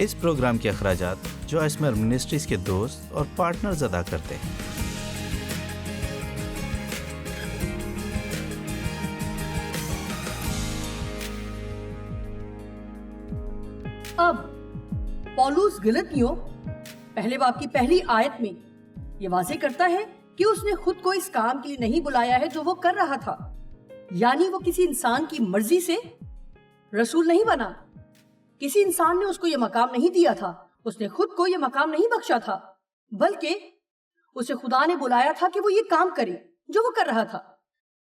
اس programme کے اخراجات جو اسمر منسٹریز کے دوست اور پارٹنرز ادا کرتے ہیں۔ اب پولس غلطیوں پہلے باب کی پہلی آیت میں یہ واضح کرتا ہے کہ اس نے خود کو اس کام کے لیے نہیں بلایا ہے جو وہ کر رہا تھا، یعنی وہ کسی انسان کی مرضی سے رسول نہیں بنا، کسی انسان نے اس کو یہ مقام نہیں دیا تھا، اس نے خود کو یہ مقام نہیں بخشا تھا، بلکہ اسے خدا نے بلایا تھا کہ وہ یہ کام کرے جو وہ کر رہا تھا۔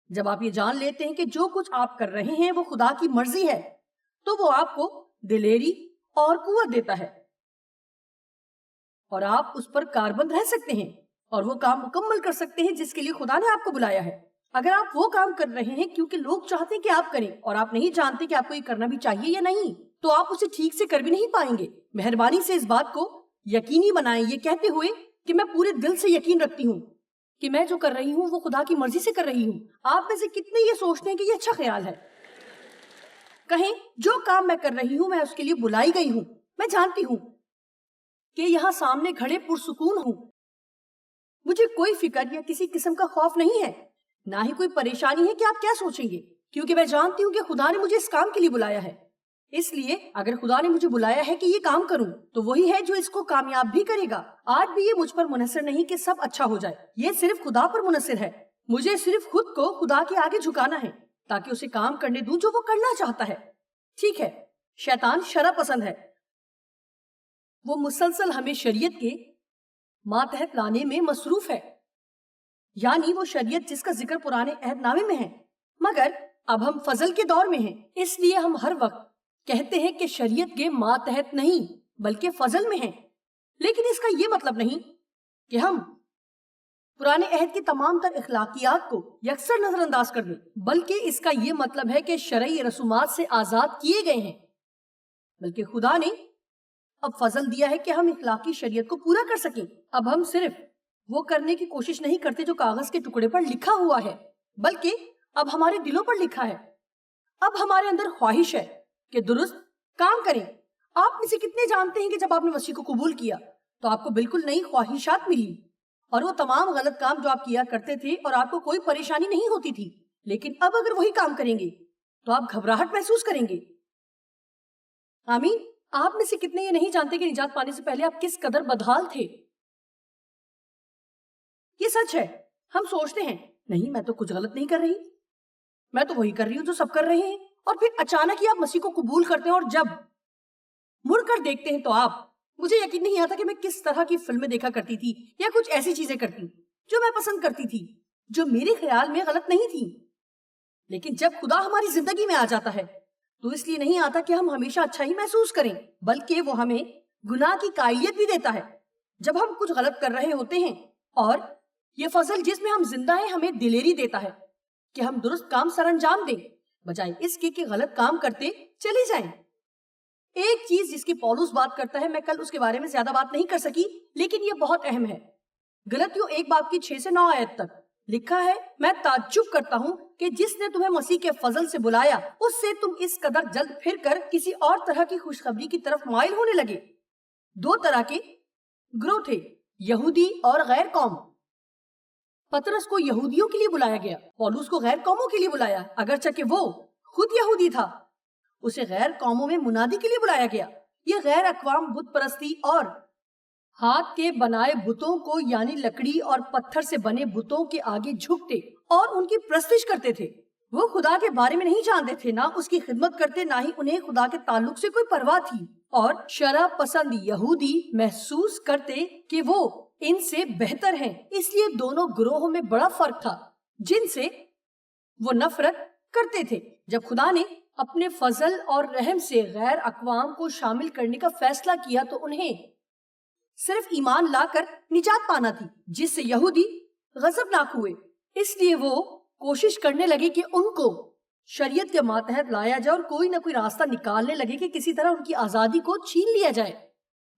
جب آپ یہ جان لیتے ہیں کہ جو کچھ آپ کر رہے ہیں وہ خدا کی مرضی ہے تو وہ آپ کو دلیری اور قوت دیتا ہے اور آپ اس پر کاربند رہ سکتے ہیں اور وہ کام مکمل کر سکتے ہیں جس کے لیے خدا نے آپ کو بلایا ہے۔ اگر آپ وہ کام کر رہے ہیں کیونکہ لوگ چاہتے ہیں کہ آپ کریں اور آپ نہیں جانتے کہ آپ کو یہ کرنا بھی چاہیے یا نہیں، تو آپ اسے ٹھیک سے کر بھی نہیں پائیں گے۔ مہربانی سے اس بات کو یقینی بنائیں یہ کہتے ہوئے کہ میں پورے دل سے یقین رکھتی ہوں کہ میں جو کر رہی ہوں وہ خدا کی مرضی سے کر رہی ہوں۔ آپ میں سے کتنے یہ سوچتے ہیں کہ یہ اچھا خیال ہے؟ کہیں جو کام میں کر رہی ہوں میں اس کے لیے بلائی گئی ہوں، میں جانتی ہوں کہ یہاں سامنے کھڑے پرسکون ہوں، مجھے کوئی فکر یا کسی قسم کا خوف نہیں ہے، نہ ہی کوئی پریشانی ہے کہ آپ کیا سوچیں گے، کیونکہ میں جانتی ہوں کہ خدا نے مجھے اس کام کے لیے بلایا ہے۔ اس لیے اگر خدا نے مجھے بلایا ہے کہ یہ کام کروں تو وہی ہے جو اس کو کامیاب بھی کرے گا۔ آج بھی یہ مجھ پر منحصر نہیں کہ سب اچھا ہو جائے، یہ صرف خدا پر منحصر ہے۔ مجھے صرف خود کو خدا کے آگے جھکانا ہے تاکہ اسے کام کرنے دوں جو وہ کرنا چاہتا ہے۔ ٹھیک ہے، شیطان شرع پسند ہے، وہ مسلسل ہمیں شریعت کے ماتحت لانے میں مصروف ہے، یعنی وہ شریعت جس کا ذکر پرانے عہد نامے میں ہے، مگر اب ہم فضل کے دور میں ہیں، اس لیے ہم ہر وقت کہتے ہیں کہ شریعت کے ماتحت نہیں بلکہ فضل میں ہیں۔ لیکن اس کا یہ مطلب نہیں کہ ہم پرانے عہد کی تمام تر اخلاقیات کو یکسر نظر انداز کر دیں، بلکہ اس کا یہ مطلب ہے کہ شرعی رسومات سے آزاد کیے گئے ہیں، بلکہ خدا نے اب فضل دیا ہے کہ ہم اخلاقی شریعت کو پورا کر سکیں۔ اب ہم صرف وہ کرنے کی کوشش نہیں کرتے جو کاغذ کے ٹکڑے پر لکھا ہوا ہے، بلکہ اب ہمارے دلوں پر لکھا ہے۔ اب ہمارے اندر خواہش ہے کہ درست کام کریں۔ آپ میں سے کتنے جانتے ہیں کہ جب آپ نے مسیح کو قبول کیا تو آپ کو بالکل نئی خواہشات ملی اور وہ تمام غلط کام جو آپ کیا کرتے تھے اور آپ کو کوئی پریشانی نہیں ہوتی تھی، لیکن اب اگر وہی کام کریں گے تو آپ گھبراہٹ محسوس کریں گے۔ آمین۔ آپ میں سے کتنے یہ نہیں جانتے کہ نجات پانے سے پہلے آپ کس قدر بدحال تھے؟ یہ سچ ہے۔ ہم سوچتے ہیں نہیں میں تو کچھ غلط نہیں کر رہی، میں تو وہی کر رہی ہوں جو سب کر رہے ہیں، اور پھر اچانک ہی آپ مسیح کو قبول کرتے ہیں اور جب مڑ کر دیکھتے ہیں تو آپ، مجھے یقین نہیں آتا کہ میں کس طرح کی فلمیں دیکھا کرتی تھی یا کچھ ایسی چیزیں کرتی جو میں پسند کرتی تھی، جو میرے خیال میں غلط نہیں تھی۔ لیکن جب خدا ہماری زندگی میں آ جاتا ہے تو اس لیے نہیں آتا کہ ہم ہمیشہ اچھا ہی محسوس کریں، بلکہ وہ ہمیں گناہ کی قائلیت بھی دیتا ہے جب ہم کچھ غلط کر رہے ہوتے ہیں، اور یہ فضل جس میں ہم زندہ ہیں ہمیں دلیری دیتا ہے کہ ہم درست کام سر انجام دیں بجائے اس کے کہ غلط کام کرتے چلے جائیں۔ ایک چیز جس کی پولس بات کرتا ہے، میں کل اس کے بارے میں زیادہ بات نہیں کر سکی لیکن یہ بہت اہم ہے۔ غلطیوں 1 باب کی 6 سے 9 آیت تک لکھا ہے، میں تعجب کرتا ہوں کہ جس نے تمہیں مسیح کے فضل سے بلایا اس سے تم اس قدر جلد پھر کر کسی اور طرح کی خوشخبری کی طرف مائل ہونے لگے۔ 2 طرح کے گروہ تھے، یہودی اور غیر قوم۔ پترس کو یہودیوں کے لیے بلایا گیا، پولس کو غیر قوموں کے لیے بلایا، اگرچہ کہ وہ خود یہودی تھا۔ اسے غیر قوموں میں منادی کے لیے بلایا گیا۔ یہ غیر اقوام بت پرستی اور ہاتھ کے بنائے بتوں کو، یعنی لکڑی اور پتھر سے بنے بتوں کے آگے جھکتے اور ان کی پرستش کرتے تھے۔ وہ خدا کے بارے میں نہیں جانتے تھے، نہ اس کی خدمت کرتے، نہ ہی انہیں خدا کے تعلق سے کوئی پرواہ تھی، اور شرع پسند یہودی محسوس کرتے کہ وہ ان سے بہتر ہیں۔ اس لیے دونوں گروہوں میں بڑا فرق تھا جن سے وہ نفرت کرتے تھے۔ جب خدا نے اپنے فضل اور رحم سے غیر اقوام کو شامل کرنے کا فیصلہ کیا تو انہیں صرف ایمان لا کر نجات پانا تھی، جس سے یہودی غضبناک ہوئے۔ اس لیے وہ کوشش کرنے لگے کہ ان کو شریعت کے ماتحت لایا جائے اور کوئی نہ کوئی راستہ نکالنے لگے کہ کسی طرح ان کی آزادی کو چھین لیا جائے۔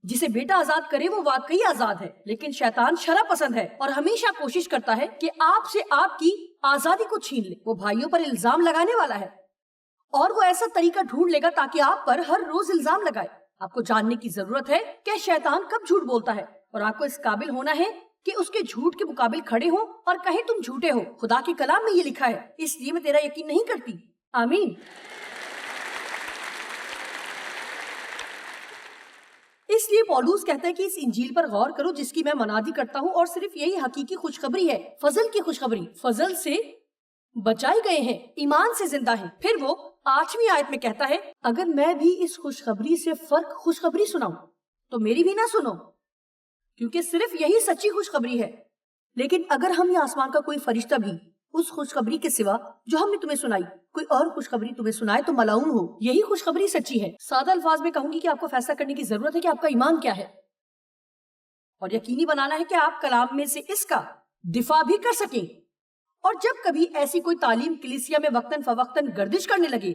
جسے بیٹا آزاد کرے وہ واقعی آزاد ہے، لیکن شیطان شرع پسند ہے اور ہمیشہ کوشش کرتا ہے کہ آپ سے آپ کی آزادی کو چھین لے۔ وہ بھائیوں پر الزام لگانے والا ہے اور وہ ایسا طریقہ ڈھونڈ لے گا تاکہ آپ پر ہر روز الزام لگائے۔ آپ کو جاننے کی ضرورت ہے کہ شیطان کب جھوٹ بولتا ہے، اور آپ کو اس قابل ہونا ہے کہ اس کے جھوٹ کے مقابل کھڑے ہوں اور کہیں تم جھوٹے ہو۔ خدا کے کلام میں یہ لکھا ہے، اس لیے میں تیرا یقین نہیں کرتی۔ آمین۔ اس لیے پولوس کہتا ہے کہ اس انجیل پر غور کرو جس کی میں منادی کرتا ہوں، اور صرف یہی حقیقی خوشخبری ہے، فضل کی خوشخبری۔ فضل سے بچائے گئے ہیں، ایمان سے زندہ ہیں۔ پھر وہ 8ویں آیت میں کہتا ہے، اگر میں بھی اس خوشخبری سے فرق خوشخبری سناؤں تو میری بھی نہ سنو، کیونکہ صرف یہی سچی خوشخبری ہے۔ لیکن اگر ہم یا آسمان کا کوئی فرشتہ بھی اس خوشخبری کے سوا جو ہم نے تمہیں سنائی کوئی اور خوشخبری تمہیں سنائے تو ملعون ہو۔ یہی خوشخبری سچی ہے۔ سادہ الفاظ میں کہوں گی کہ آپ کو فیصلہ کرنے کی ضرورت ہے کہ آپ کا ایمان کیا ہے، اور یقینی بنانا ہے کہ آپ کلام میں سے اس کا دفاع بھی کر سکیں۔ اور جب کبھی ایسی کوئی تعلیم کلیسیا میں وقتاً فوقتاً گردش کرنے لگے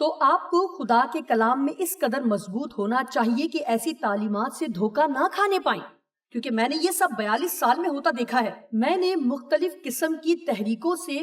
تو آپ کو خدا کے کلام میں اس قدر مضبوط ہونا چاہیے کہ ایسی تعلیمات سے دھوکہ نہ کھانے پائیں، کیونکہ میں نے یہ سب 42 سال میں ہوتا دیکھا ہے۔ میں نے مختلف قسم کی تحریکوں سے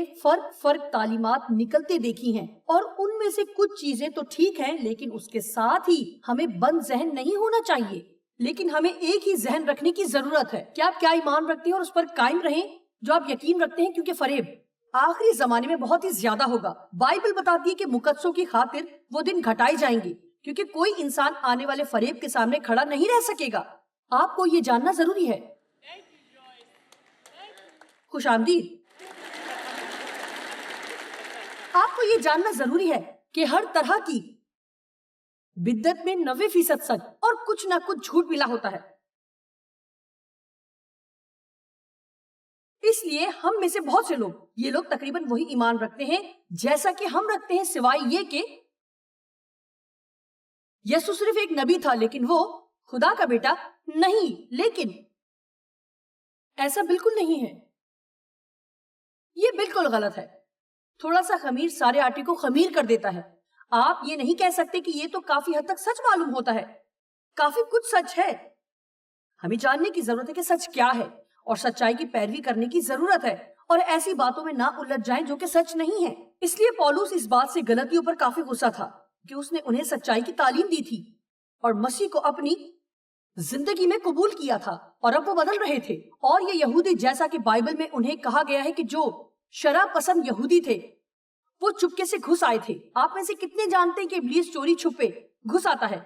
فرق تعلیمات نکلتے دیکھی ہیں، اور ان میں سے کچھ چیزیں تو ٹھیک ہیں، لیکن اس کے ساتھ ہی ہمیں بند ذہن نہیں ہونا چاہیے، لیکن ہمیں ایک ہی ذہن رکھنے کی ضرورت ہے کہ آپ کیا ایمان رکھتے ہیں اور اس پر قائم رہیں جو آپ یقین رکھتے ہیں، کیونکہ فریب آخری زمانے میں بہت ہی زیادہ ہوگا۔ بائبل بتاتی ہے کہ مقدسوں کی خاطر وہ دن گھٹائے جائیں گے، کیونکہ کوئی انسان آنے والے فریب کے سامنے کھڑا نہیں رہ سکے گا۔ آپ کو یہ جاننا ضروری ہے۔ خوش آمدید۔ آپ کو یہ جاننا ضروری ہے کہ ہر طرح کی بدعت میں 90% سچ اور کچھ نہ کچھ جھوٹ ملا ہوتا ہے۔ اس لیے ہم میں سے بہت سے لوگ، یہ لوگ تقریباً وہی ایمان رکھتے ہیں جیسا کہ ہم رکھتے ہیں، سوائے یہ کہ یسوع صرف ایک نبی تھا لیکن وہ خدا کا بیٹا نہیں۔ لیکن ایسا بالکل نہیں ہے، یہ بالکل غلط ہے۔ تھوڑا سا خمیر سارے آٹے کو خمیر کر دیتا ہے۔ آپ یہ نہیں کہہ سکتے کہ یہ تو کافی حد تک سچ معلوم ہوتا ہے۔ کافی کچھ سچ ہے، ہمیں جاننے کی ضرورت ہے کہ سچ کیا ہے، اور سچائی کی پیروی کرنے کی ضرورت ہے، اور ایسی باتوں میں نہ الجھ جائیں جو کہ سچ نہیں ہے۔ اس لیے پولوس اس بات سے غلطیوں پر کافی غصہ تھا کہ اس نے انہیں سچائی کی تعلیم دی تھی اور مسیح کو اپنی زندگی میں قبول کیا تھا، اور اب وہ بدل رہے تھے۔ اور یہ یہودی، جیسا کہ بائبل میں انہیں کہا گیا ہے کہ جو شراب پسند یہودی تھے، وہ چپکے سے گھس آئے تھے۔ آپ میں سے کتنے جانتے ہیں کہ ابلیس چوری چھپے گھس آتا ہے؟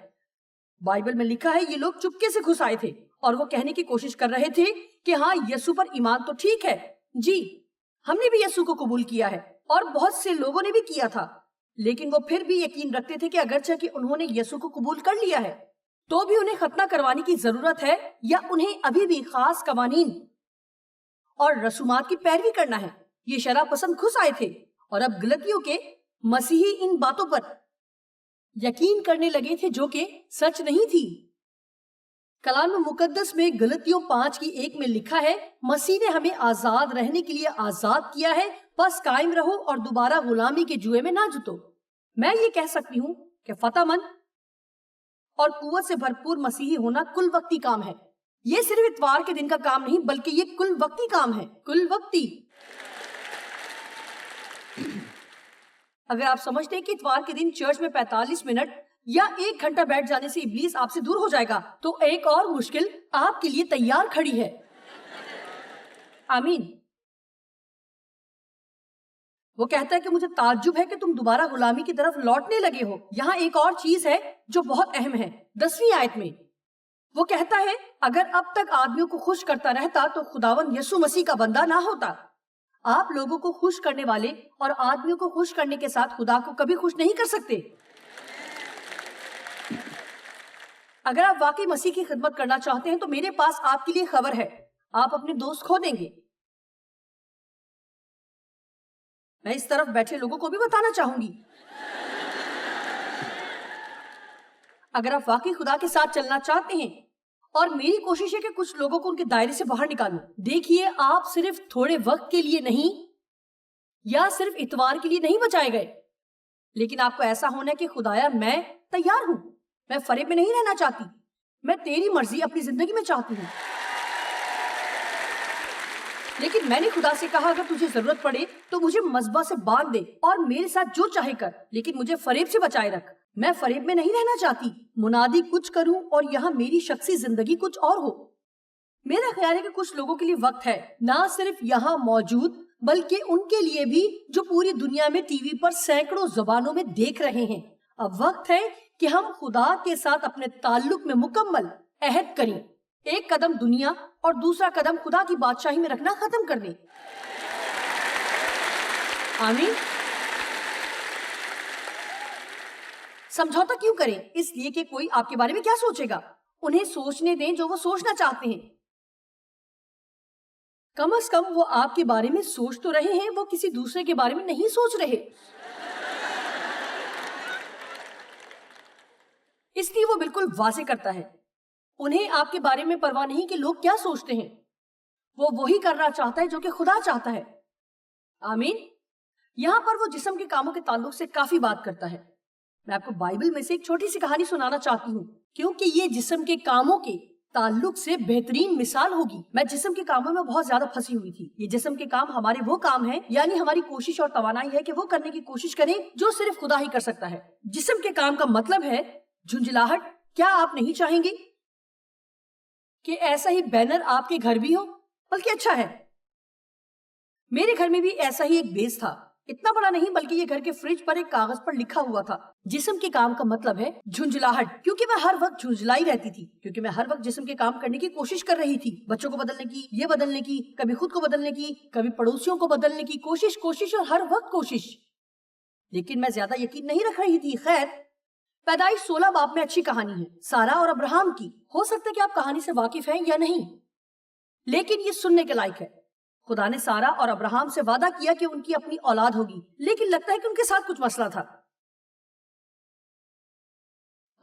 بائبل میں لکھا ہے یہ لوگ چپکے سے گھس آئے تھے، اور وہ کہنے کی کوشش کر رہے تھے کہ ہاں یسوع پر ایمان تو ٹھیک ہے، جی ہم نے بھی یسوع کو قبول کیا ہے، اور بہت سے لوگوں نے بھی کیا تھا، لیکن وہ پھر بھی یقین رکھتے تھے کہ اگرچہ کہ انہوں نے یسوع کو قبول کر لیا ہے تو بھی انہیں ختنہ کروانے کی ضرورت ہے، یا انہیں ابھی بھی خاص قوانین اور رسومات کی پیروی کرنا ہے۔ یہ شراب پسند گھس آئے تھے، اور اب غلطیوں کے مسیحی ان باتوں پر یقین کرنے لگے تھے جو کہ سچ نہیں تھی۔ کلام مقدس میں غلطیوں 5:1 میں لکھا ہے، مسیح نے ہمیں آزاد رہنے کے لیے آزاد کیا ہے، بس قائم رہو اور دوبارہ غلامی کے جوئے میں نہ جتو۔ میں یہ کہہ سکتی ہوں کہ فتح مند اور قوت سے بھرپور مسیحی ہونا کل وقتی کام ہے۔ یہ صرف اتوار کے دن کا کام نہیں، بلکہ یہ کل وقتی کام ہے، کل وقتی۔ اگر آپ سمجھتے ہیں کہ اتوار کے دن چرچ میں 45 منٹ یا 1 گھنٹہ بیٹھ جانے سے ابلیس آپ سے دور ہو جائے گا، تو ایک اور مشکل آپ کے لیے تیار کھڑی ہے۔ آمین۔ وہ کہتا ہے کہ مجھے تعجب ہے کہ تم دوبارہ غلامی کی طرف لوٹنے لگے ہو۔ یہاں ایک اور چیز ہے جو بہت اہم ہے۔ 10ویں آیت میں وہ کہتا ہے، اگر اب تک آدمیوں کو خوش کرتا رہتا تو خداوند یسوع مسیح کا بندہ نہ ہوتا۔ آپ لوگوں کو خوش کرنے والے اور آدمیوں کو خوش کرنے کے ساتھ خدا کو کبھی خوش نہیں کر سکتے۔ اگر آپ واقعی مسیح کی خدمت کرنا چاہتے ہیں تو میرے پاس آپ کے لیے خبر ہے، آپ اپنے دوست کھو دیں گے۔ میں اس طرف بیٹھے لوگوں کو بھی بتانا چاہوں گی، اگر آپ واقعی خدا کے ساتھ چلنا چاہتے ہیں، اور میری کوشش ہے کہ کچھ لوگوں کو ان کے دائرے سے باہر نکالوں۔ دیکھیے، آپ صرف تھوڑے وقت کے لیے نہیں، یا صرف اتوار کے لیے نہیں بچائے گئے، لیکن آپ کو ایسا ہونا ہے کہ خدایا میں تیار ہوں، میں فریب میں نہیں رہنا چاہتی، میں تیری مرضی اپنی زندگی میں چاہتی ہوں۔ لیکن میں نے خدا سے کہا، اگر تجھے ضرورت پڑے تو مجھے مذبح سے باندھ دے اور میرے ساتھ جو چاہے کر، لیکن مجھے فریب سے بچائے رکھ۔ میں فریب میں نہیں رہنا چاہتی. منادی کچھ کروں اور یہاں میری شخصی زندگی کچھ اور ہو. میرا خیال ہے کہ کچھ لوگوں کے لیے وقت ہے, نہ صرف یہاں موجود بلکہ ان کے لیے بھی جو پوری دنیا میں ٹی وی پر سینکڑوں زبانوں میں دیکھ رہے ہیں. اب وقت ہے کہ ہم خدا کے ساتھ اپنے تعلق میں مکمل عہد کریں. ایک قدم دنیا اور دوسرا قدم خدا کی بادشاہی میں رکھنا ختم کر دیں. آمین. سمجھوتا کیوں کریں؟ اس لیے کہ کوئی آپ کے بارے میں کیا سوچے گا. انہیں سوچنے دیں جو وہ سوچنا چاہتے ہیں. کم از کم وہ آپ کے بارے میں سوچ تو رہے ہیں, وہ کسی دوسرے کے بارے میں نہیں سوچ رہے. اس لیے وہ بالکل واضح کرتا ہے. انہیں آپ کے بارے میں پرواہ نہیں کہ لوگ کیا سوچتے ہیں. وہ وہی کرنا چاہتا ہے جو کہ خدا چاہتا ہے. آمین. یہاں پر وہ جسم کے کاموں کے تعلق سے کافی بات کرتا ہے. میں آپ کو بائبل میں سے ایک چھوٹی سی کہانی سنانا چاہتی ہوں, کیونکہ یہ جسم کے کاموں کے تعلق سے بہترین مثال ہوگی. میں جسم کے کاموں میں بہت زیادہ پھنسی ہوئی تھی. یہ جسم کے کام ہمارے وہ کام ہیں, یعنی ہماری کوشش اور توانائی ہے کہ وہ کرنے کی کوشش کریں جو صرف خدا ہی کر سکتا ہے. جسم کے کام کا مطلب ہے جھنجھلاہٹ. کیا آپ نہیں چاہیں گے کہ ایسا ہی بینر آپ کے گھر بھی ہو؟ بلکہ اچھا ہے, میرے گھر میں بھی ایسا ہی ایک بیس تھا. اتنا بڑا نہیں, بلکہ یہ گھر کے فریج پر ایک کاغذ پر لکھا ہوا تھا, جسم کے کام کا مطلب ہے جھنجھلاہٹ. کیونکہ میں ہر وقت جھنجھلائی رہتی تھی, کیونکہ میں ہر وقت جسم کے کام کرنے کی کوشش کر رہی تھی. بچوں کو بدلنے کی, یہ بدلنے کی, کبھی خود کو بدلنے کی, کبھی پڑوسیوں کو بدلنے کی کوشش اور ہر وقت کوشش. لیکن میں زیادہ یقین نہیں رکھ رہی تھی. خیر, پیدائش 16 باب میں اچھی کہانی ہے, سارا اور ابراہم کی. ہو سکتا ہے کہ آپ کہانی سے واقف ہیں یا نہیں, لیکن یہ سننے کے لائق ہے. خدا نے سارا اور ابراہم سے وعدہ کیا کہ ان کی اپنی اولاد ہوگی, لیکن لگتا ہے کہ ان کے ساتھ کچھ مسئلہ تھا.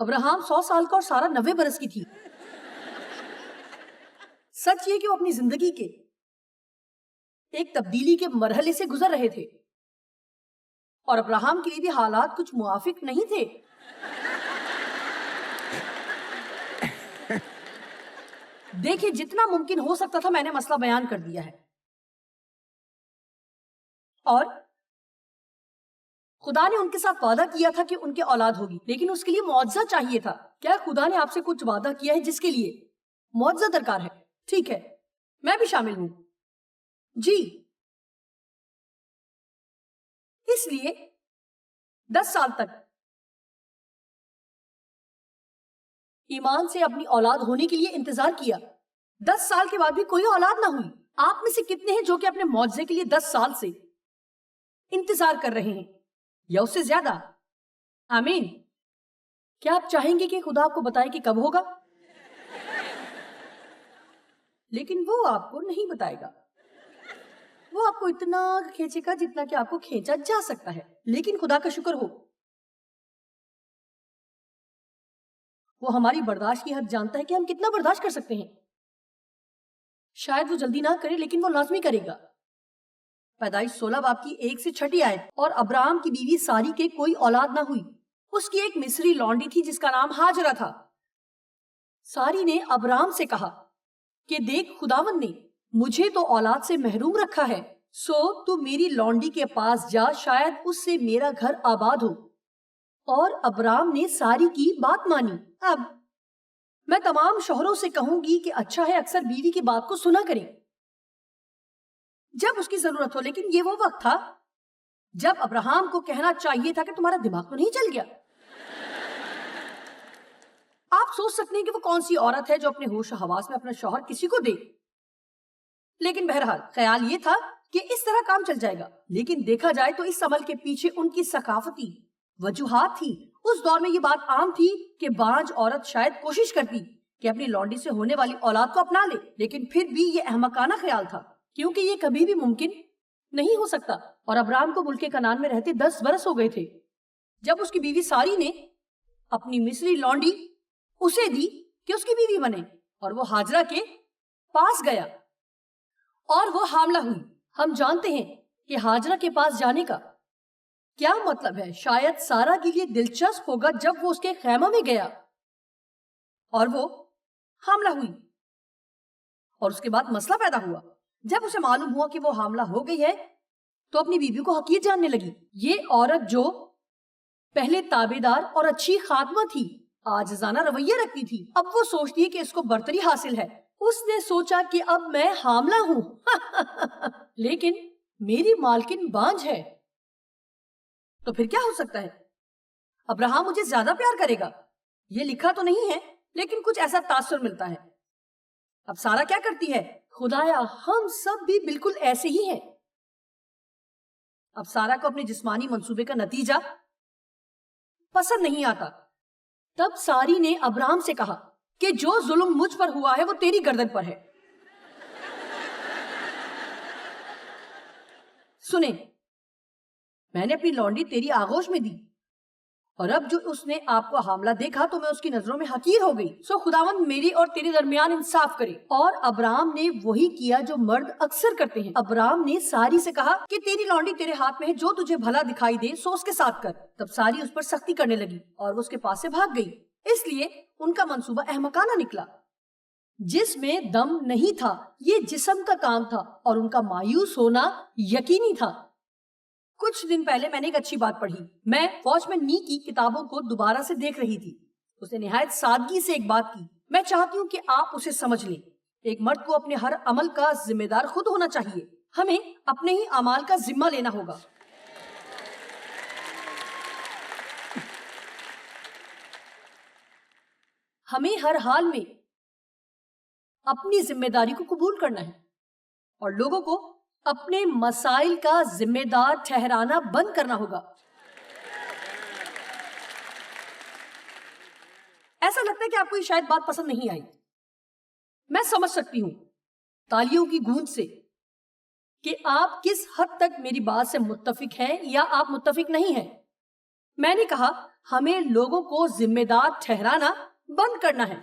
ابراہم 100 سال کا اور سارا 90 برس کی تھی. سچ یہ کہ وہ اپنی زندگی کے ایک تبدیلی کے مرحلے سے گزر رہے تھے, اور ابراہم کے لیے بھی حالات کچھ موافق نہیں تھے. دیکھیں, جتنا ممکن ہو سکتا تھا میں نے مسئلہ بیان کر دیا ہے. اور خدا نے ان کے ساتھ وعدہ کیا تھا کہ ان کے اولاد ہوگی, لیکن اس کے لیے معجزہ چاہیے تھا. کیا خدا نے آپ سے کچھ وعدہ کیا ہے جس کے لیے معجزہ درکار ہے؟ ٹھیک ہے, میں بھی شامل ہوں. جی, اس لیے 10 سال تک ایمان سے اپنی اولاد ہونے کے لیے انتظار کیا. 10 سال کے بعد بھی کوئی اولاد نہ ہوئی. آپ میں سے کتنے ہیں جو کہ اپنے معجزے کے لیے 10 سال سے انتظار کر رہے ہیں یا اس سے زیادہ؟ آمین. کیا آپ چاہیں گے کہ خدا آپ کو بتائے کہ کب ہوگا؟ لیکن وہ آپ کو نہیں بتائے گا. وہ آپ کو اتنا کھینچے گا جتنا کہ آپ کو کھینچا جا سکتا ہے. لیکن خدا کا شکر ہو, وہ ہماری برداشت کی حد جانتا ہے کہ ہم کتنا برداشت کر سکتے ہیں. شاید وہ جلدی نہ کرے, لیکن وہ لازمی کرے گا. پیدائش 16 باب کی 1 سے 6 آیت. اور ابراہم کی بیوی ساری کے کوئی اولاد نہ ہوئی. اس کی ایک مصری لونڈی تھی جس کا نام ہاجرہ تھا. ساری نے ابراہم سے کہا کہ دیکھ, خداوند نے مجھے تو اولاد سے محروم رکھا ہے, سو تو میری لونڈی کے پاس جا, شاید اس سے میرا گھر آباد ہو. اور ابراہم نے ساری کی بات مانی. اب میں تمام شوہروں سے کہوں گی کہ اچھا ہے اکثر بیوی کی بات کو سنا کریں جب اس کی ضرورت ہو, لیکن یہ وہ وقت تھا جب ابراہم کو کہنا چاہیے تھا کہ تمہارا دماغ تو نہیں چل گیا. آپ سوچ سکتے ہیں کہ وہ کون سی عورت ہے جو اپنے ہوش و حواس میں اپنا شوہر کسی کو دے, لیکن بہرحال خیال یہ تھا کہ اس طرح کام چل جائے گا. لیکن دیکھا جائے تو اس عمل کے پیچھے ان کی ثقافتی وجوہات تھی. اس دور میں یہ بات عام تھی کہ بانج عورت شاید کوشش کرتی کہ اپنی لونڈی سے ہونے والی اولاد کو اپنا لے, لیکن پھر بھی یہ احمقانہ خیال تھا کیونکہ یہ کبھی بھی ممکن نہیں ہو سکتا. اور ابراہم کو ملک کنعان میں رہتے 10 برس ہو گئے تھے جب اس کی بیوی ساری نے اپنی مصری لونڈی اسے دی کہ اس کی بیوی بنے, اور وہ ہاجرہ کے پاس گیا اور وہ حاملہ ہوئی. ہم جانتے ہیں کہ ہاجرہ کے پاس جانے کا کیا مطلب ہے. شاید سارا کے لیے دلچسپ ہوگا جب وہ اس کے خیمہ میں گیا اور وہ حاملہ ہوئی, اور اس کے بعد مسئلہ پیدا ہوا. جب اسے معلوم ہوا کہ وہ حاملہ ہو گئی ہے تو اپنی بیوی کو حقیر جاننے لگی. یہ عورت جو پہلے تابیدار اور اچھی خادمہ تھی، عاجزانہ رویہ رکھتی تھی، اب وہ سوچتی ہے کہ اس کو برتری حاصل ہے۔ اس نے سوچا کہ اب میں حاملہ ہوں لیکن میری مالکن بانجھ ہے، تو پھر کیا ہو سکتا ہے؟ ابراہم مجھے زیادہ پیار کرے گا، یہ لکھا تو نہیں ہے لیکن کچھ ایسا تاثر ملتا ہے۔ اب سارا کیا کرتی ہے؟ خدایا ہم سب بھی بالکل ایسے ہی ہیں۔ اب سارا کو اپنے جسمانی منصوبے کا نتیجہ پسند نہیں آتا۔ تب ساری نے ابراہم سے کہا کہ جو ظلم مجھ پر ہوا ہے وہ تیری گردن پر ہے۔ سنیں، میں نے اپنی لونڈی تیری آغوش میں دی، اور اب جو اس نے آپ کو حاملہ دیکھا تو میں اس کی نظروں میں حقیر ہو گئی، سو خداوند میری اور تیرے درمیان انصاف کرے۔ اور ابراہم نے وہی کیا جو مرد اکثر کرتے ہیں۔ ابراہم نے ساری سے کہا کہ تیری لونڈی تیرے ہاتھ میں ہے، جو تجھے بھلا دکھائی دے سو اس کے ساتھ کر۔ تب ساری اس پر سختی کرنے لگی اور وہ اس کے پاس سے بھاگ گئی، اس لیے ان کا منصوبہ احمقانہ نکلا۔ جس میں دم نہیں تھا یہ جسم کا کام تھا، اور ان کا مایوس ہونا یقینی تھا۔ کچھ دن پہلے میں نے ایک اچھی بات پڑھی۔ میں واچمین نی کی کتابوں کو دوبارہ سے دیکھ رہی تھی۔ اس نے نہایت سادگی سے ایک بات کی، میں چاہتی ہوں کہ آپ اسے سمجھ لیں۔ ایک مرد کو اپنے ہر عمل کا ذمہ دار خود ہونا چاہیے۔ ہمیں اپنے ہی اعمال کا ذمہ لینا ہوگا۔ ہمیں ہر حال میں اپنی ذمہ داری کو قبول کرنا ہے اور لوگوں کو اپنے مسائل کا ذمہ دار ٹھہرانا بند کرنا ہوگا۔ ایسا لگتا ہے کہ آپ کو یہ شاید بات پسند نہیں آئی۔ میں سمجھ سکتی ہوں تالیوں کی گونج سے کہ آپ کس حد تک میری بات سے متفق ہیں یا آپ متفق نہیں ہیں۔ میں نے کہا ہمیں لوگوں کو ذمہ دار ٹھہرانا بند کرنا ہے۔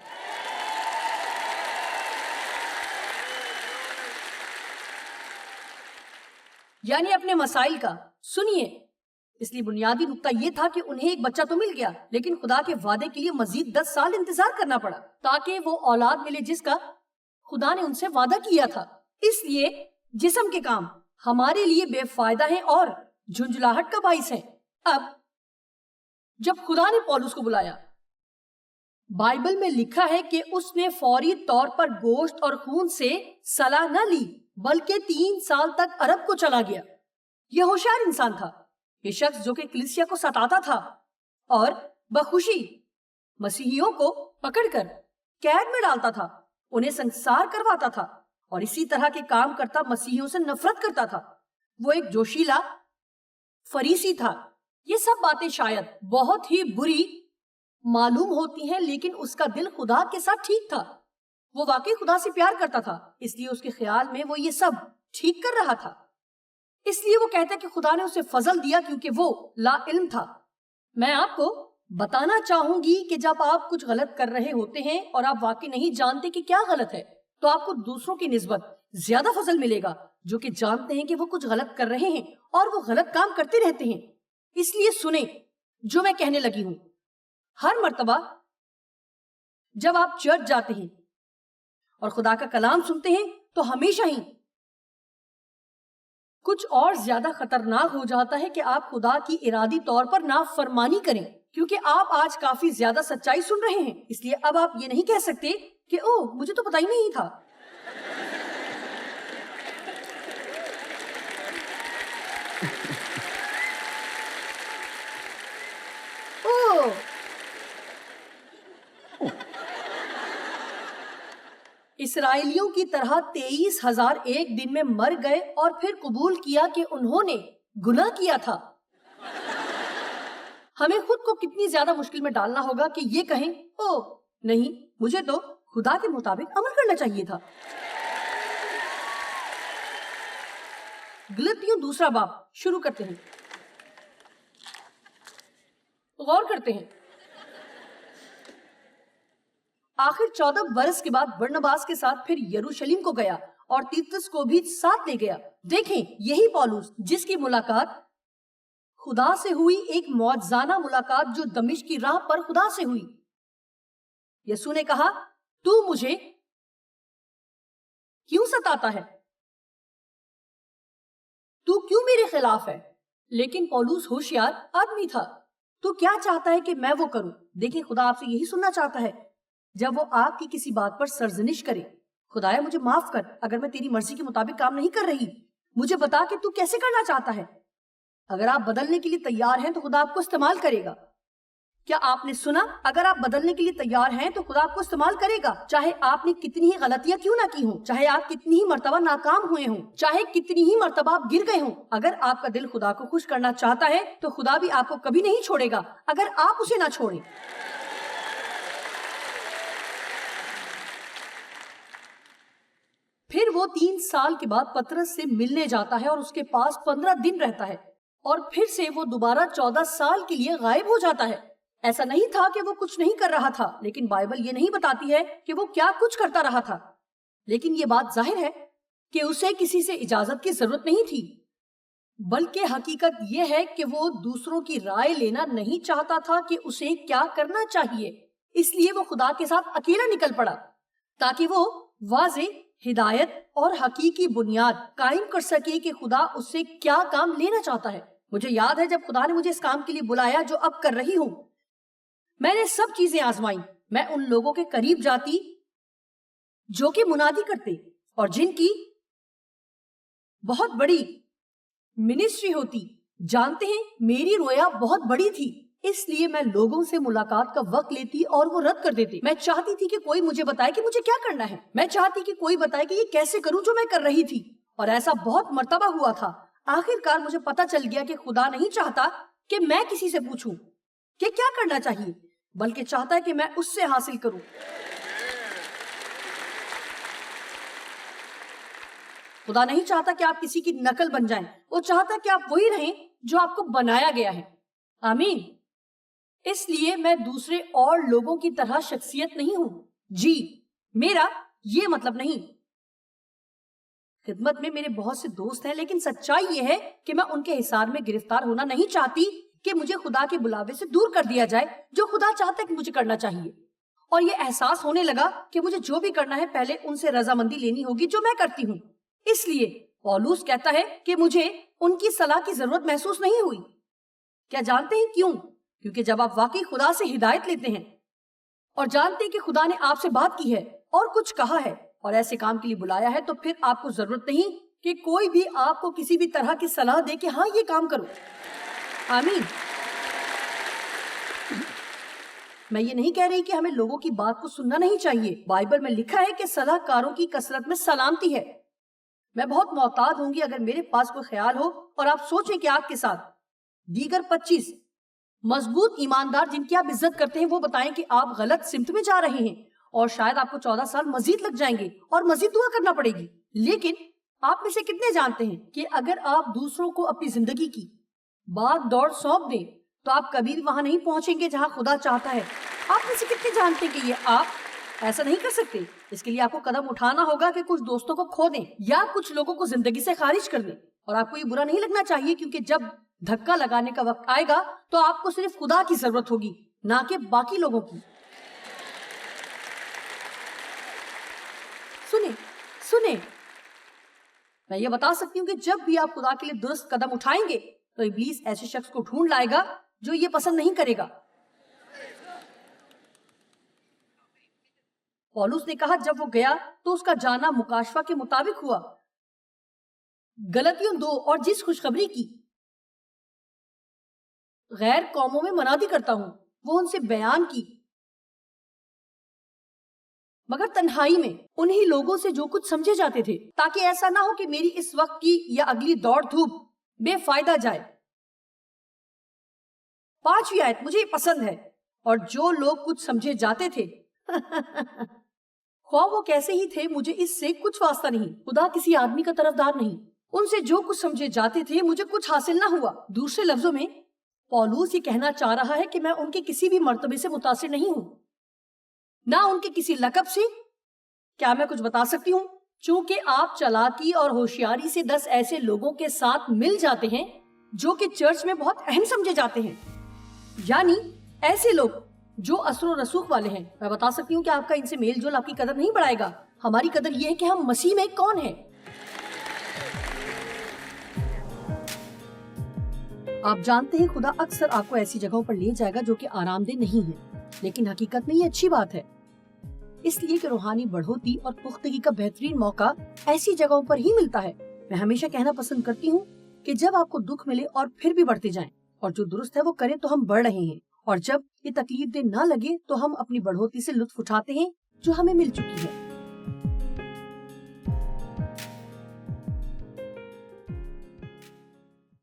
یعنی اپنے مسائل کا۔ سنیے، اس لیے بنیادی نقطہ یہ تھا کہ انہیں ایک بچہ تو مل گیا، لیکن خدا کے وعدے کے لیے مزید 10 سال انتظار کرنا پڑا تاکہ وہ اولاد ملے جس کا خدا نے ان سے وعدہ کیا تھا۔ اس لیے جسم کے کام ہمارے لیے بے فائدہ ہیں اور جھنجھلاہٹ کا باعث ہیں۔ اب جب خدا نے پولس کو بلایا، بائبل میں لکھا ہے کہ اس نے فوری طور پر گوشت اور خون سے صلاح نہ لی بلکہ 3 سال تک عرب کو چلا گیا۔ یہ ہوشیار انسان تھا، یہ شخص جو کہ کلیسیا کو ستاتا تھا اور بخوشی مسیحیوں کو پکڑ کر قید میں ڈالتا تھا، انہیں سنسار کرواتا تھا اور اسی طرح کے کام کرتا مسیحیوں سے نفرت کرتا تھا۔ وہ ایک جوشیلا فریسی تھا۔ یہ سب باتیں شاید بہت ہی بری معلوم ہوتی ہیں، لیکن اس کا دل خدا کے ساتھ ٹھیک تھا۔ وہ واقعی خدا سے پیار کرتا تھا، اس لیے اس کے خیال میں وہ یہ سب ٹھیک کر رہا تھا۔ اس لیے وہ کہتا ہے کہ خدا نے اسے فضل دیا کیونکہ وہ لا علم تھا۔ میں آپ کو بتانا چاہوں گی کہ جب آپ کچھ غلط کر رہے ہوتے ہیں اور آپ واقعی نہیں جانتے کہ کیا غلط ہے، تو آپ کو دوسروں کی نسبت زیادہ فضل ملے گا جو کہ جانتے ہیں کہ وہ کچھ غلط کر رہے ہیں اور وہ غلط کام کرتے رہتے ہیں۔ اس لیے سنیں جو میں کہنے لگی ہوں۔ ہر مرتبہ جب آپ چرچ جاتے ہیں اور خدا کا کلام سنتے ہیں تو ہمیشہ ہی کچھ اور زیادہ خطرناک ہو جاتا ہے کہ آپ خدا کی ارادی طور پر نافرمانی کریں، کیونکہ آپ آج کافی زیادہ سچائی سن رہے ہیں۔ اس لیے اب آپ یہ نہیں کہہ سکتے کہ اوہ مجھے تو پتہ ہی نہیں تھا۔ اسرائیلیوں کی طرح 23,000 ایک دن میں مر گئے اور پھر قبول کیا کہ انہوں نے گناہ کیا تھا۔ ہمیں خود کو کتنی زیادہ مشکل میں ڈالنا ہوگا کہ یہ کہیں اوہ نہیں، مجھے تو خدا کے مطابق عمل کرنا چاہیے تھا۔ غلطیوں 2 باب شروع کرتے ہیں، غور کرتے ہیں۔ آخر 14 برس کے بعد برنباس کے ساتھ پھر یروشلم کو گیا اور تیتس کو بھی ساتھ لے گیا۔ دیکھیں یہی پولس جس کی ملاقات خدا سے ہوئی، ایک معجزانہ ملاقات جو دمشق کی راہ پر خدا سے ہوئی۔ یسوع نے کہا تو مجھے کیوں ستاتا ہے؟ تو کیوں میرے خلاف ہے؟ لیکن پولس ہوشیار آدمی تھا۔ تو کیا چاہتا ہے کہ میں وہ کروں؟ دیکھیں خدا آپ سے یہی سننا چاہتا ہے جب وہ آپ کی کسی بات پر سرزنش کرے. خدایا مجھے معاف کر اگر میں تیری مرضی کے مطابق کام نہیں کر رہی. مجھے بتا کہ تو کیسے کرنا چاہتا ہے. اگر آپ بدلنے کے لیے تیار ہیں تو خدا آپ کو استعمال کرے گا. کیا آپ نے سنا؟ اگر آپ بدلنے کے لیے تیار ہیں تو خدا آپ کو استعمال کرے گا. چاہے آپ نے کتنی ہی غلطیاں کیوں نہ کی ہوں, چاہے آپ کتنی ہی مرتبہ ناکام ہوئے ہوں, چاہے کتنی ہی مرتبہ آپ گر گئے ہوں, اگر آپ کا دل خدا کو خوش کرنا چاہتا ہے تو خدا بھی آپ کو کبھی نہیں چھوڑے گا اگر آپ اسے نہ چھوڑیں. پھر وہ 3 سال کے بعد پطرس سے ملنے جاتا ہے اور اس کے پاس 15 دن رہتا ہے, اور پھر سے وہ دوبارہ 14 سال کے لیے غائب ہو جاتا ہے. ایسا نہیں تھا کہ وہ کچھ نہیں کر رہا تھا, لیکن بائبل یہ نہیں بتاتی ہے کہ وہ کیا کچھ کرتا رہا تھا. لیکن یہ بات ظاہر ہے کہ اسے کسی سے اجازت کی ضرورت نہیں تھی, بلکہ حقیقت یہ ہے کہ وہ دوسروں کی رائے لینا نہیں چاہتا تھا کہ اسے کیا کرنا چاہیے. اس لیے وہ خدا کے ساتھ اکیلا نکل پڑا تاکہ وہ واضح ہدایت اور حقیقی بنیاد قائم کر سکے کہ خدا اس سے کیا کام لینا چاہتا ہے. مجھے یاد ہے جب خدا نے مجھے اس کام کے لیے بلایا جو اب کر رہی ہوں, میں نے سب چیزیں آزمائیں. میں ان لوگوں کے قریب جاتی جو کہ منادی کرتے اور جن کی بہت بڑی منسٹری ہوتی. جانتے ہیں میری رویا بہت بڑی تھی, اس لیے میں لوگوں سے ملاقات کا وقت لیتی اور وہ رد کر دیتی. میں چاہتی تھی کہ کوئی مجھے بتائے کہ مجھے کیا کرنا ہے. میں چاہتی کہ کوئی بتائے کہ یہ کیسے کروں جو میں کر رہی تھی, اور ایسا بہت مرتبہ ہوا تھا. آخر کار مجھے پتا چل گیا کہ خدا نہیں چاہتا کہ میں کسی سے پوچھوں کہ کیا کرنا چاہیے, بلکہ چاہتا ہے کہ میں اس سے حاصل کروں. خدا نہیں چاہتا کہ آپ کسی کی نقل بن جائیں, وہ چاہتا ہے کہ آپ وہی رہیں جو آپ کو بنایا گیا ہے. آمین. اس لیے میں دوسرے اور لوگوں کی طرح شخصیت نہیں ہوں. جی میرا یہ مطلب نہیں. خدمت میں میرے بہت سے دوست ہیں, لیکن سچائی یہ ہے کہ میں ان کے حصار میں گرفتار ہونا نہیں چاہتی کہ مجھے خدا کے بلاوے سے دور کر دیا جائے جو خدا چاہتا ہے کہ مجھے کرنا چاہیے. اور یہ احساس ہونے لگا کہ مجھے جو بھی کرنا ہے پہلے ان سے رضامندی لینی ہوگی جو میں کرتی ہوں. اس لیے پولس کہتا ہے کہ مجھے ان کی صلاح کی ضرورت محسوس نہیں ہوئی. کیا جانتے ہیں کیوں؟ کیونکہ جب آپ واقعی خدا سے ہدایت لیتے ہیں اور جانتے ہیں کہ خدا نے آپ سے بات کی ہے اور کچھ کہا ہے اور ایسے کام کے لیے بلایا ہے, تو پھر آپ کو ضرورت نہیں کہ کوئی بھی آپ کو کسی بھی طرح کی صلاح دے کہ ہاں یہ کام کرو. آمین. میں یہ نہیں کہہ رہی کہ ہمیں لوگوں کی بات کو سننا نہیں چاہیے. بائبل میں لکھا ہے کہ صلاح کاروں کی کثرت میں سلامتی ہے. میں بہت محتاط ہوں گی اگر میرے پاس کوئی خیال ہو اور آپ سوچیں کہ آپ کے ساتھ دیگر 25 مضبوط ایماندار جن کی آپ عزت کرتے ہیں وہ بتائیں کہ آپ غلط سمت میں جا رہے ہیں اور شاید آپ کو 14 سال مزید لگ جائیں گے اور مزید دعا کرنا پڑے گی. لیکن آپ میں سے کتنے جانتے ہیں کہ اگر آپ دوسروں کو اپنی زندگی کی بات دوڑ سونپ دیں تو آپ کبھی بھی وہاں نہیں پہنچیں گے جہاں خدا چاہتا ہے؟ آپ میں سے کتنے جانتے ہیں کہ یہ آپ ایسا نہیں کر سکتے؟ اس کے لیے آپ کو قدم اٹھانا ہوگا کہ کچھ دوستوں کو کھو دیں یا کچھ لوگوں کو زندگی سے خارج کر دیں. اور آپ کو یہ برا نہیں لگنا چاہیے, کیونکہ جب دھکا لگانے کا وقت آئے گا تو آپ کو صرف خدا کی ضرورت ہوگی, نہ کہ باقی لوگوں کی. سنیں میں یہ بتا سکتی ہوں کہ جب بھی آپ خدا کے لیے درست قدم اٹھائیں گے تو ابلیس ایسے شخص کو ڈھونڈ لائے گا جو یہ پسند نہیں کرے گا. پولس نے کہا جب وہ گیا تو اس کا جانا مکاشفہ کے مطابق ہوا. غلطیوں 2 اور جس خوشخبری کی غیر قوموں میں منادی کرتا ہوں وہ ان سے بیان کی, مگر تنہائی میں انہی لوگوں سے جو کچھ سمجھے جاتے تھے, تاکہ ایسا نہ ہو کہ میری اس وقت کی یا اگلی دوڑ دھوپ بے فائدہ جائے. 5ویں آیت مجھے یہ پسند ہے. اور جو لوگ کچھ سمجھے جاتے تھے خواہ وہ کیسے ہی تھے مجھے اس سے کچھ واسطہ نہیں. خدا کسی آدمی کا طرفدار نہیں. ان سے جو کچھ سمجھے جاتے تھے مجھے کچھ حاصل نہ ہوا. دوسرے لفظوں میں پولس یہ کہنا چاہ رہا ہے کہ میں ان کے کسی بھی مرتبے سے متاثر نہیں ہوں, نہ ان کے کسی لقب سے. کیا میں کچھ بتا سکتی ہوں؟ چونکہ آپ چالاکی اور ہوشیاری سے 10 ایسے لوگوں کے ساتھ مل جاتے ہیں جو کہ چرچ میں بہت اہم سمجھے جاتے ہیں, یعنی ایسے لوگ جو اثر و رسوخ والے ہیں. میں بتا سکتی ہوں کہ آپ کا ان سے میل جول آپ کی قدر نہیں بڑھائے گا. ہماری قدر یہ ہے کہ ہم مسیح میں کون ہیں. آپ جانتے ہیں خدا اکثر آپ کو ایسی جگہوں پر لے جائے گا جو کہ آرام دہ نہیں ہے، لیکن حقیقت میں یہ اچھی بات ہے، اس لیے کہ روحانی بڑھوتی اور پختگی کا بہترین موقع ایسی جگہوں پر ہی ملتا ہے۔ میں ہمیشہ کہنا پسند کرتی ہوں کہ جب آپ کو دکھ ملے اور پھر بھی بڑھتے جائیں اور جو درست ہے وہ کریں تو ہم بڑھ رہے ہیں، اور جب یہ تکلیف دہ نہ لگے تو ہم اپنی بڑھوتی سے لطف اٹھاتے ہیں جو ہمیں مل چکی ہے۔